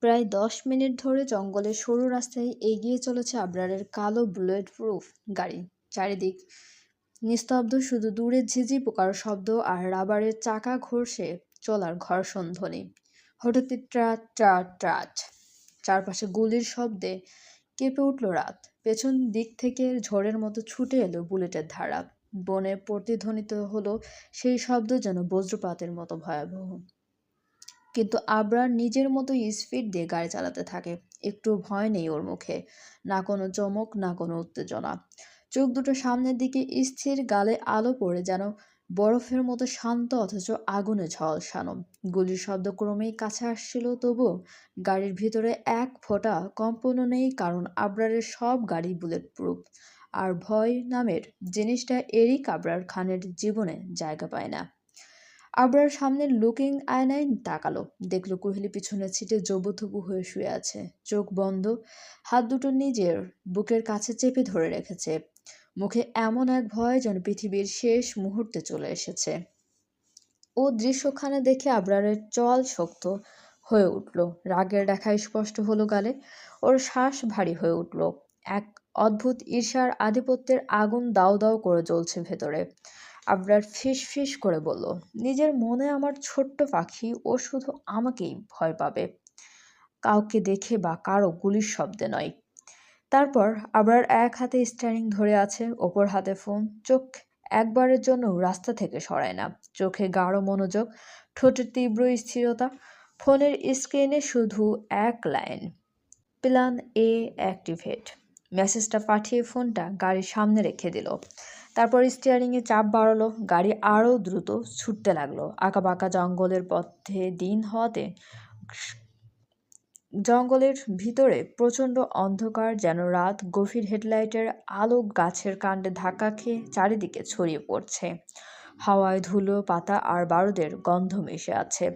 প্রায় 10 মিনিট ধরে জঙ্গলের সরু রাস্তায় এগিয়ে চলেছে আবরারের কালো বুলেট প্রুফ গাড়ি। চারিদিক নিস্তব্ধ, শুধু দূরে ঝিঝি পোকার শব্দ আর রাবারের চাকা ঘষে চলার ঘর্ষণ ধ্বনি। হঠাৎই ট্রাট ট্রাট ট্রাট, চারপাশে গুলির শব্দে কেঁপে উঠল রাত। পেছন দিক থেকে ঝড়ের মতো ছুটে এলো বুলেটের ধারা। বনে প্রতিধ্বনিত হলো সেই শব্দ, যেন বজ্রপাতের মতো ভয়াবহ। কিন্তু আবরার নিজের মতো স্পিড দিয়ে গাড়ি চালাতে থাকে। একটু ভয় নেই ওর মুখে, না কোনো চমক, না কোনো উত্তেজনা। চোখ দুটো সামনের দিকে স্থির, গালে আলো পড়ে যেন বরফের মতো শান্ত, অথচ আগুনে ঝলসানো। গুলির শব্দ ক্রমেই কাছে আসছিল, তবুও গাড়ির ভিতরে এক ফোঁটা কম্পনও নেই, কারণ আবরারের সব গাড়ি বুলেট প্রুফ। আর ভয় নামের জিনিসটা এরিক আবরার খানের জীবনে জায়গা পায় না। আবরার সামনের লুকিং আয়নায় তাকালো, দেখলো কোহলি পিছনের সিটে জবুথবু হয়ে শুয়ে আছে, চোখ বন্ধ, হাত দুটো নিজের বুকের কাছে চেপে ধরে রেখেছে। মুখে এমন এক ভয়, যেন পৃথিবীর শেষ মুহূর্তে চলে এসেছে। ও দৃশ্যখানে দেখে আবরারের চল শক্ত হয়ে উঠল, রাগের রেখা স্পষ্ট হলো গালে। ওর শ্বাস ভারী হয়ে উঠল। এক অদ্ভুত ঈর্ষার, আধিপত্যের আগুন দাউ দাউ করে জ্বলছে ভেতরে। আবরার ফিস ফিস করে বলল, নিজের মনে আমার ছোট্ট পাখি, ও শুধু আমাকেই ভয় পাবে, কাউকে দেখে বা কারো গুলির শব্দে নয়। তারপর আবরার এক হাতে স্টিয়ারিং ধরে আছে, অপর হাতে ফোন। চোখ একবারের জন্য রাস্তা থেকে সরায় না, চোখে গাঢ় মনোযোগ, ঠোঁটের তীব্র স্থিরতা। ফোনের স্ক্রিনে শুধু এক লাইন, প্ল্যান এ অ্যাক্টিভেট। মেসেজটা পাঠিয়ে ফোনটা গাড়ির সামনে রেখে দিল। তারপর স্টিয়ারিংয়ে চাপ বাড়ালো, গাড়ি আরও দ্রুত ছুটতে লাগলো। আঁকাবাঁকা জঙ্গলের পথে দিন হওয়াতে জঙ্গলের ভিতরে প্রচণ্ড অন্ধকার, যেন রাত। গভীর হেডলাইটের আলো গাছের কাণ্ডে ধাক্কা খেয়ে চারিদিকে ছড়িয়ে পড়ছে। হাওয়ায় ধুলো, পাতা আর বারুদের গন্ধ মিশে আছে।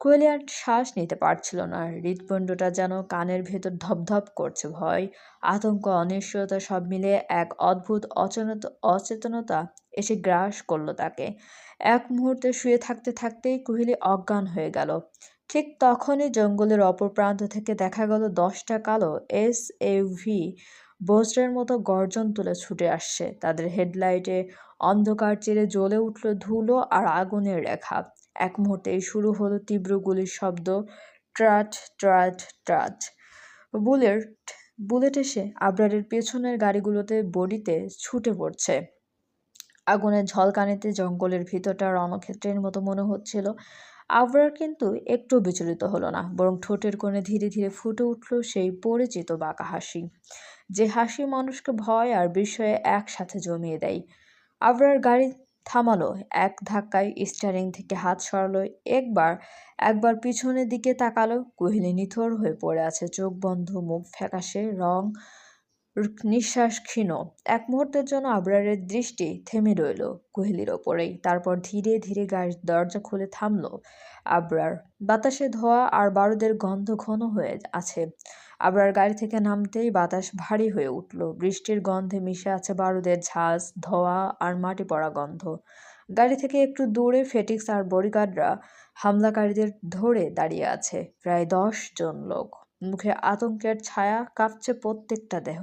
কোয়েলি আর শ্বাস নিতে পারছিল না, হৃৎপিণ্ডটা যেন কানের ভেতর ধপধপ করছে। ভয়, আতঙ্ক, অনিশ্চয়তা সব মিলে এক অদ্ভুত অচেতনতা এসে গ্রাস করলো তাকে। এক মুহূর্তে শুয়ে থাকতে থাকতেই কোহলি অজ্ঞান হয়ে গেল। ঠিক তখনই জঙ্গলের অপর প্রান্ত থেকে দেখা গেল 10টা কালো এসইউভি বজ্রের মতো গর্জন তুলে ছুটে আসছে। তাদের হেডলাইটে অন্ধকার চিরে জ্বলে উঠল ধুলো আর আগুনের রেখা। এক মুহূর্তেই শুরু হলো তীব্র গুলির শব্দ, ট্রাট ট্রাট ট্রাট। বুলেট বুলেট এসে আবরারের পেছনের গাড়িগুলোতে বডিতে ছুটে পড়ছে। আগুনের ঝলকানিতে জঙ্গলের ভিতরটা রণক্ষেত্রের মতো মনে হচ্ছিল। আবরার কিন্তু একটু বিচলিত হলো না, বরং ঠোঁটের কোণে ধীরে ধীরে ফুটে উঠল সেই পরিচিত বাঁকা হাসি, যে হাসি মানুষকে ভয় আর বিস্ময়ে একসাথে জমিয়ে দেয়। আবরার গাড়ি থামালো, এক ধাক্কায় স্টিয়ারিং থেকে হাত সরালো। একবার পিছনের দিকে তাকালো। কোহলি নিথর হয়ে পড়ে আছে, চোখ বন্ধ, মুখ ফ্যাকাশে, নিঃশ্বাস ক্ষীণ। এক মুহূর্তের জন্য আবরারের দৃষ্টি থেমে রইল কোহলির ওপরেই। তারপর ধীরে ধীরে গাড়ির দরজা খুলে থামল আবরার। বাতাসে ধোঁয়া আর বারুদের গন্ধ ঘন হয়ে আছে। আবরার গাড়ি থেকে নামতেই বাতাস ভারী হয়ে উঠল। বৃষ্টির গন্ধে মিশে আছে বারুদের ঝাঁজ, ধোঁয়া আর মাটি পড়া গন্ধ। গাড়ি থেকে একটু দূরে ফেটিক্স আর বডিগার্ডরা হামলাকারীদের ধরে দাঁড়িয়ে আছে, প্রায় 10 জন লোক। মুখে আতঙ্কের ছায়া, কাঁপছে প্রত্যেকটা দেহ।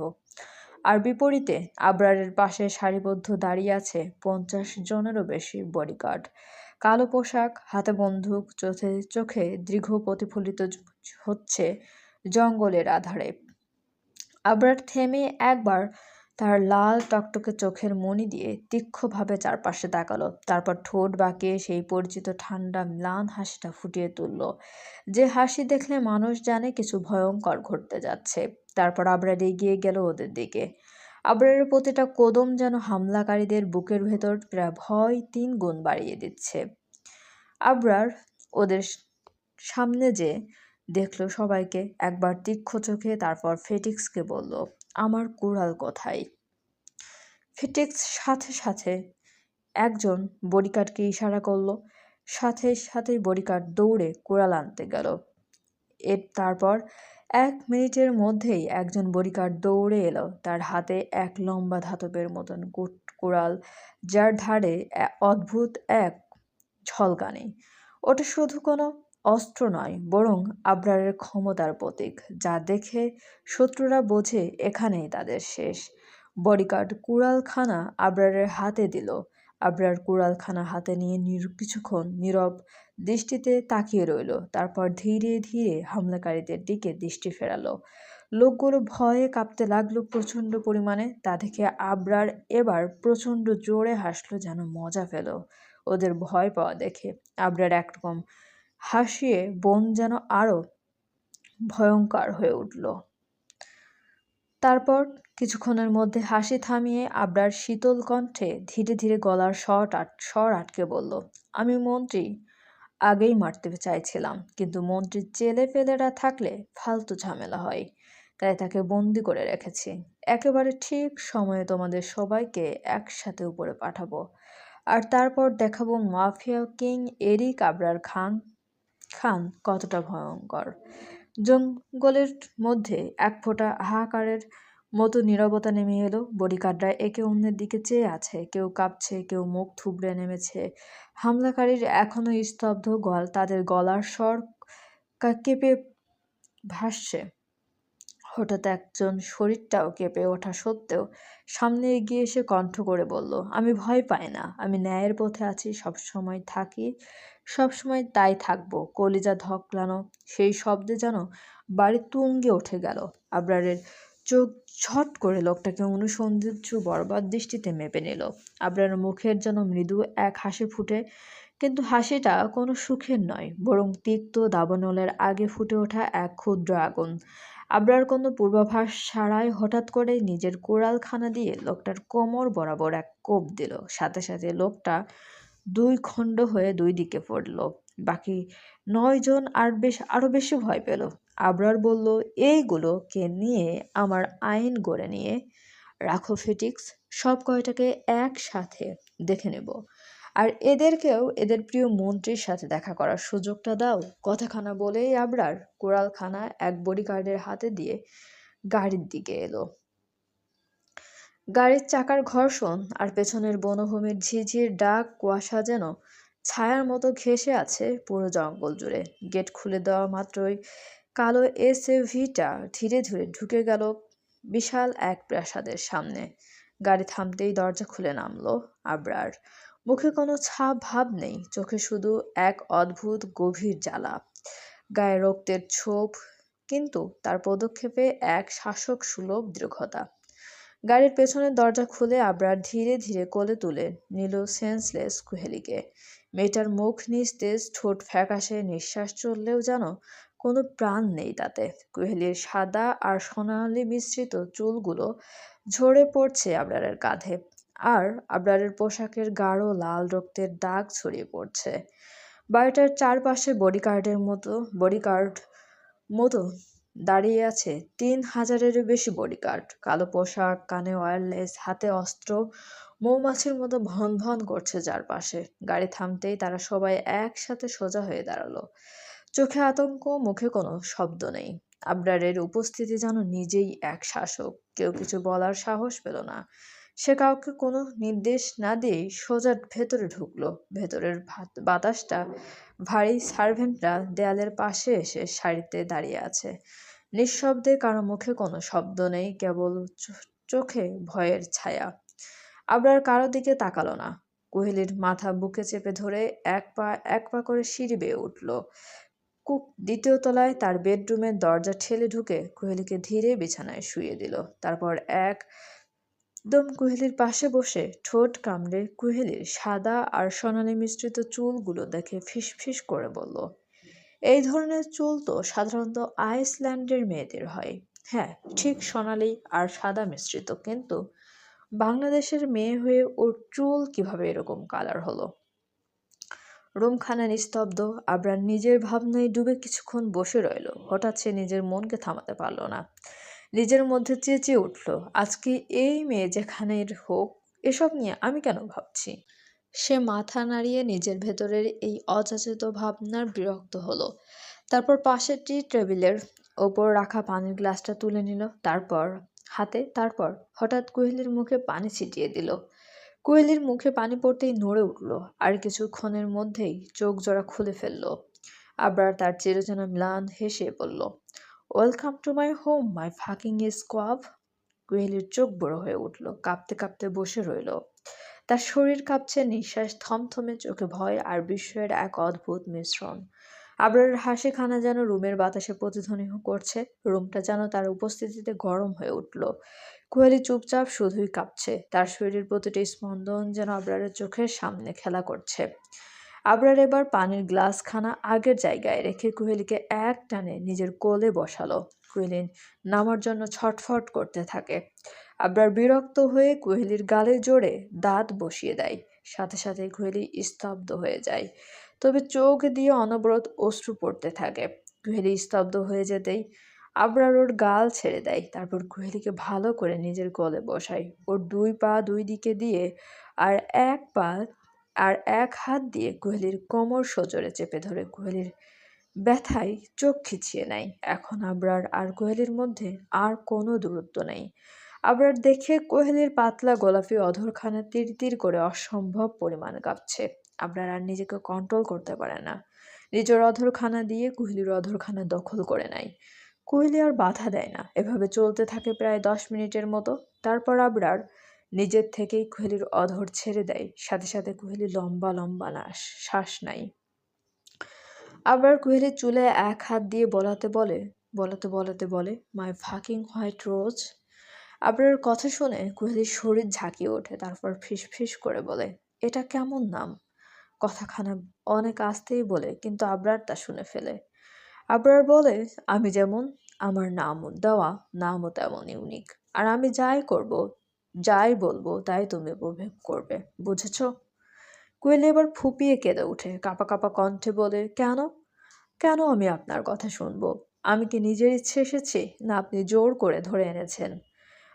আর বিপরীতে আবরারের পাশে সারিবদ্ধ দাঁড়িয়ে আছে 50 জনেরও বেশি বডিগার্ড। কালো পোশাক, হাতে বন্দুক, চোখে দীর্ঘ প্রতিফলিত হচ্ছে জঙ্গলের আধারে। আবরার থেমে একবার তার লাল টকটকে চোখের মণি দিয়ে তীক্ষ্ণভাবে চারপাশে তাকালো। তারপর ঠোঁট বাঁকিয়ে সেই পরিচিত ঠান্ডা ম্লান হাসিটা ফুটিয়ে তুলল, যে হাসি দেখলে মানুষ জানে কিছু ভয়ঙ্কর ঘটতে যাচ্ছে। তারপর আবরার এগিয়ে গেল ওদের দিকে। আবরারের প্রতিটা কদম যেন হামলাকারীদের বুকের ভেতর ভয় 3 গুণ বাড়িয়ে দিচ্ছে। আবরার ওদের সামনে যে দেখলো সবাইকে, একবার তীক্ষ্ণ চোখে, তারপর ফেটিক্সকে বলল, আমার কুড়াল কোথায়? ফেটিক্স সাথে সাথে একজন বডিগার্ডকে ইশারা করলো। সাথে সাথেই বডিগার্ড দৌড়ে কুড়াল আনতে গেল। তারপর 1 মিনিটের মধ্যেই একজন বডিগার্ড দৌড়ে এলো, তার হাতে এক লম্বা ধাতবের মতন কুড়াল, যার ধারে অদ্ভুত এক ঝলকানি। ওটা শুধু কোনো অস্ত্র নয়, বরং আবরারের ক্ষমতার প্রতীক, যা দেখে শত্রুরা বোঝে এখানেই তাদের শেষ। বডিগার্ড কুড়ালখানা আবরারের হাতে দিল। আবরার কুড়ালখানা হাতে নিয়ে কিছুক্ষণ নীরব দৃষ্টিতে তাকিয়ে রইল, তারপর ধীরে ধীরে হামলাকারীদের দিকে দৃষ্টি ফেরালো। লোকগুলো ভয়ে কাঁপতে লাগলো প্রচণ্ড পরিমাণে। তা দেখে আবরার এবার প্রচণ্ড জোরে হাসলো, যেন মজা পেল ওদের ভয় পাওয়া দেখে। আবরার একরকম হাসিয়ে বন যেন আরো ভয়ঙ্কর হয়ে উঠল। তারপর কিছুক্ষণের মধ্যে হাসি থামিয়ে আবরার শীতল কণ্ঠে ধীরে ধীরে গলার স্বর আটকে বলল, আমি মন্ত্রী আগেই মারতে চাইছিলাম, কিন্তু মন্ত্রীর ছেলেপেলেরা থাকলে ফালতু ঝামেলা হয়, তাই তাকে বন্দি করে রেখেছি। একেবারে ঠিক সময়ে তোমাদের সবাইকে একসাথে উপরে পাঠাবো, আর তারপর দেখাবো মাফিয়া কিং এরিক আবরার খান কতটা ভয়ঙ্কর। জঙ্গলের মধ্যে এক ফোঁটা হাহাকারের মতো নীরবতা নেমে এলো। বডিগার্ডরা একে অন্যের দিকে চেয়ে আছে, কেউ কাঁপছে, কেউ মুখ থুবড়ে নেমেছে। হামলাকারীর এখনো স্তব্ধ, তাদের গলার স্বর কেঁপে ভাসছে। হঠাৎ একজন শরীরটাও কেঁপে ওঠা সত্ত্বেও সামনে এগিয়ে এসে কণ্ঠ করে বলল, আমি ভয় পাই না, আমি ন্যায়ের পথে আছি, সবসময় থাকি, সবসময় তাই থাকবো। কলিজা ধকলানো সেই শব্দে যেন বাড়ির তুঙ্গে উঠে গেল। আবরারের চোখ ঝট করে লোকটাকে অনুসন্ধিৎসু বরবাদ দৃষ্টিতে মেপে নিল। আবরারের মুখের যেন মৃদু এক হাসি ফুটে, কিন্তু হাসিটা কোনো সুখের নয়, বরং তিক্ত দাবানলের আগে ফুটে ওঠা এক ক্ষুদ্র আগুন। আবরার কোনো পূর্বাভাস ছাড়াই হঠাৎ করে নিজের কুড়ালখানা দিয়ে লোকটার কোমর বরাবর এক কোপ দিল। সাথে সাথে লোকটা দুই খণ্ড হয়ে দুই দিকে পড়ল। বাকি 9 জন আরো বেশি ভয় পেল। আবরার বলল, এইগুলোকে নিয়ে আমার আইন গড়ে নিয়ে রাখো ফিটিক্স, সব কয়টাকে একসাথে দেখে নেব, আর এদেরকেও এদের প্রিয় মন্ত্রীর সাথে দেখা করার সুযোগটা দাও। কথাখানা বলেই আবরার কুড়ালখানা এক বডিগার্ডের হাতে দিয়ে গাড়ির দিকে এলো। গাড়ির চাকার ঘর্ষণ আর পেছনের বনভূমির ঝিঝির ডাক কুয়াশা যেন ছায়ার মতো ঘেঁষে আছে পুরো জঙ্গল জুড়ে। গেট খুলে দেওয়া মাত্রই কালো এসইউভিটা ধীরে ধীরে ঢুকে গেল বিশাল এক প্রাসাদের সামনে। গাড়ি থামতেই দরজা খুলে নামলো আবরার। মুখে কোনো ছাপ ভাব নেই, চোখে শুধু এক অদ্ভুত গভীর জ্বালা, গায়ে রক্তের ছোপ, কিন্তু তার পদক্ষেপে এক শাসক সুলভ দৃঢ়তা। গাড়ির পেছনের দরজা খুলে আবরার ধীরে ধীরে কোলে তুলে নিল সেন্সলেস কুহেলিকে। মেয়েটার মুখ নিস্তেজ, ঠোঁট ফ্যাকাশে, নিঃশ্বাস চললেও যেন কোনো প্রাণ নেই তাতে। কুহেলির সাদা আর সোনালি মিশ্রিত চুলগুলো ঝরে পড়ছে আবরারের কাঁধে, আর আবরারের পোশাকের গাঢ় লাল রক্তের দাগ ছড়িয়ে পড়ছে। বাড়িটার চারপাশে বডিগার্ড মতো দাঁড়িয়ে আছে 3000-এরও বেশি বডিগার্ড। কালো পোশাক, কানে ওয়্যারলেস, হাতে অস্ত্র, মৌমাছির মতো ভন ভন করছে চারপাশে। গাড়ি থামতেই তারা সবাই একসাথে সোজা হয়ে দাঁড়ালো, চোখে আতঙ্ক, মুখে কোনো শব্দ নেই। আবরারের উপস্থিতি যেন নিজেই এক শাসক। কেউ কিছু বলার সাহস পেল না। সে কাউকে কোনো নির্দেশ না দিয়েই সোজা ভেতরে ঢুকলো। ভেতরের বাতাসটা ভারী। সার্ভেন্টরা দেয়ালের পাশে এসে সারিতে দাঁড়িয়ে আছে নিঃশব্দে, কারো মুখে কোনো শব্দ নেই, কেবল চোখে ভয়ের ছায়া। আবরার কারো দিকে তাকালো না। কুহেলির মাথা বুকে চেপে ধরে এক পা করে সিঁড়ি বেয়ে উঠল। দ্বিতীয় তলায় তার বেডরুমের দরজা ঠেলে ঢুকে কুহেলিকে ধীরে বিছানায় শুইয়ে দিল। তারপর একদম কুহেলির পাশে বসে ঠোঁট কামড়ে কুহেলির সাদা আর সোনালি মিশ্রিত চুলগুলো দেখে ফিসফিস করে বলল, এই ধরনের চুল তো সাধারণত আইসল্যান্ডের মেয়েদের হয়। হ্যাঁ, ঠিক সোনালি আর সাদা মিশ্রিত, কিন্তু বাংলাদেশের মেয়ে হয়ে ওর চুল কিভাবে এরকম কালার হলো? রুমখানা নিস্তব্ধ। আবরার নিজের ভাবনায় ডুবে কিছুক্ষণ বসে রইল। হঠাৎ সে নিজের মনকে থামাতে পারল না। নিজের মধ্যে চেঁচিয়ে উঠল, আজকে এই মেয়ে যেখানের হোক, এসব নিয়ে আমি কেন ভাবছি? সে মাথা নাড়িয়ে নিজের ভেতরের এই অযাচিত ভাবনার বিরক্ত হলো। তারপর পাশের টি টেবিলের ওপর রাখা পানির গ্লাসটা তুলে নিল, তারপর হঠাৎ কুহেলির মুখে পানি ছিটিয়ে দিল। কুহেলির মুখে পানি পড়তেই নড়ে উঠল, আর কিছুক্ষণের মধ্যেই চোখ জোড়া খুলে ফেলল। আবরার তার চিরচেনা ম্লান হেসে বলল, welcome to my home, my fucking squab. কোহেলির চোখ বড় হয়ে উঠল, কাঁপতে কাঁপতে বসে রইল। তার শরীর কাঁপছে, নিঃশ্বাস থমথমে, চোখে ভয় আর বিস্ময়ের এক অদ্ভুত মিশ্রণ। আবরারের হাসি খানা যেন রুমের বাতাসে প্রতিধ্বনি করছে, রুমটা যেন তার উপস্থিতিতে গরম হয়ে উঠল। কোহেলি চুপচাপ, শুধুই কাঁপছে, তার শরীরের প্রতিটি স্পন্দন যেন আবরারের চোখের সামনে খেলা করছে। আবরার এবার পানির গ্লাসখানা আগের জায়গায় রেখে কোহেলিকে এক টানে নিজের কোলে বসালো। কোহেলি নামার জন্য ছটফট করতে থাকে। আবরার বিরক্ত হয়ে কোহেলির গালে জোরে দাঁত বসিয়ে দেয়। সাথে সাথে কোহেলি স্তব্ধ হয়ে যায়, তবে চোখ দিয়ে অনবরত অশ্রু পড়তে থাকে। কোহেলি স্তব্ধ হয়ে যেতেই আবরার ওর গাল ছেড়ে দেয়, তারপর কোহেলিকে ভালো করে নিজের কোলে বসায়। ওর দুই পা দুই দিকে দিয়ে আর এক পা আর এক হাত দিয়ে কোহেলির কোমর সজোরে চেপে ধরে কোহেলির ব্যথায় চোখ খিচিয়ে নেয়। এখন আবরার আর কোহেলির মধ্যে আর কোনো দূরত্ব নেই। আবরার দেখে কোহেলির পাতলা গোলাপি অধরখানা তীর তীর করে অসম্ভব পরিমাণ কাঁপছে। আবরার আর নিজেকে কন্ট্রোল করতে পারে না, নিজের অধরখানা দিয়ে কোহেলির অধরখানা দখল করে নেয়। কোহেলি আর বাধা দেয় না, এভাবে চলতে থাকে প্রায় 10 মিনিটের মতো। তারপর আবরার নিজের থেকেই কোহেলির অধর ছেড়ে দেয়, সাথে সাথে কোহেলি লম্বা লম্বা শ্বাস নেয়। আবার কোহেলি চুলে এক হাত দিয়ে বলাতে বলে, মাই ফাকিং হোয়াইট রোজ। আবরার কথা শুনে কোহেলির শরীর ঝাঁকিয়ে ওঠে, তারপর ফিস করে বলে, এটা কেমন নাম? কথাখানা অনেক আস্তেই বলে, কিন্তু আবরার তা শুনে ফেলে। আবরার বলে, আমি যেমন, আমার নামও তেমন ইউনিক। আর আমি যাই বলবো তাই তুমি উপভোগ করবে, বুঝেছ? কোয়েলি এবার ফুপিয়ে কেঁদে ওঠে, কাঁপা কাঁপা কণ্ঠে বলে, কেন আমি আপনার কথা শুনবো? আমি কি নিজের ইচ্ছে এসেছি, না আপনি জোর করে ধরে এনেছেন?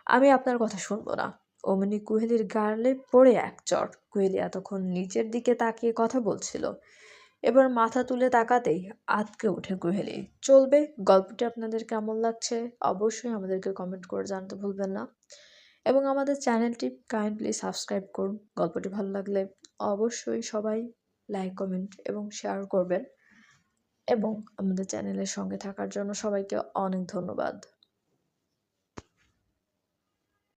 আমি আপনার কথা শুনবো না। অমনি কোহেলির গালে পড়ে এক চড়। কোহেলি এতক্ষণ নিচের দিকে তাকিয়ে কথা বলছিল, এবার মাথা তুলে তাকাতেই আঁতকে ওঠে কোহেলি। চলবে, গল্পটি আপনাদের কেমন লাগছে অবশ্যই আমাদেরকে কমেন্ট করে জানাতে ভুলবেন না, এবং আমাদের চ্যানেলটি কাইন্ডলি সাবস্ক্রাইব করুন। গল্পটি ভালো লাগলে অবশ্যই সবাই লাইক, কমেন্ট এবং শেয়ার করবেন, এবং আমাদের চ্যানেলের সঙ্গে থাকার জন্য সবাইকে অনেক ধন্যবাদ।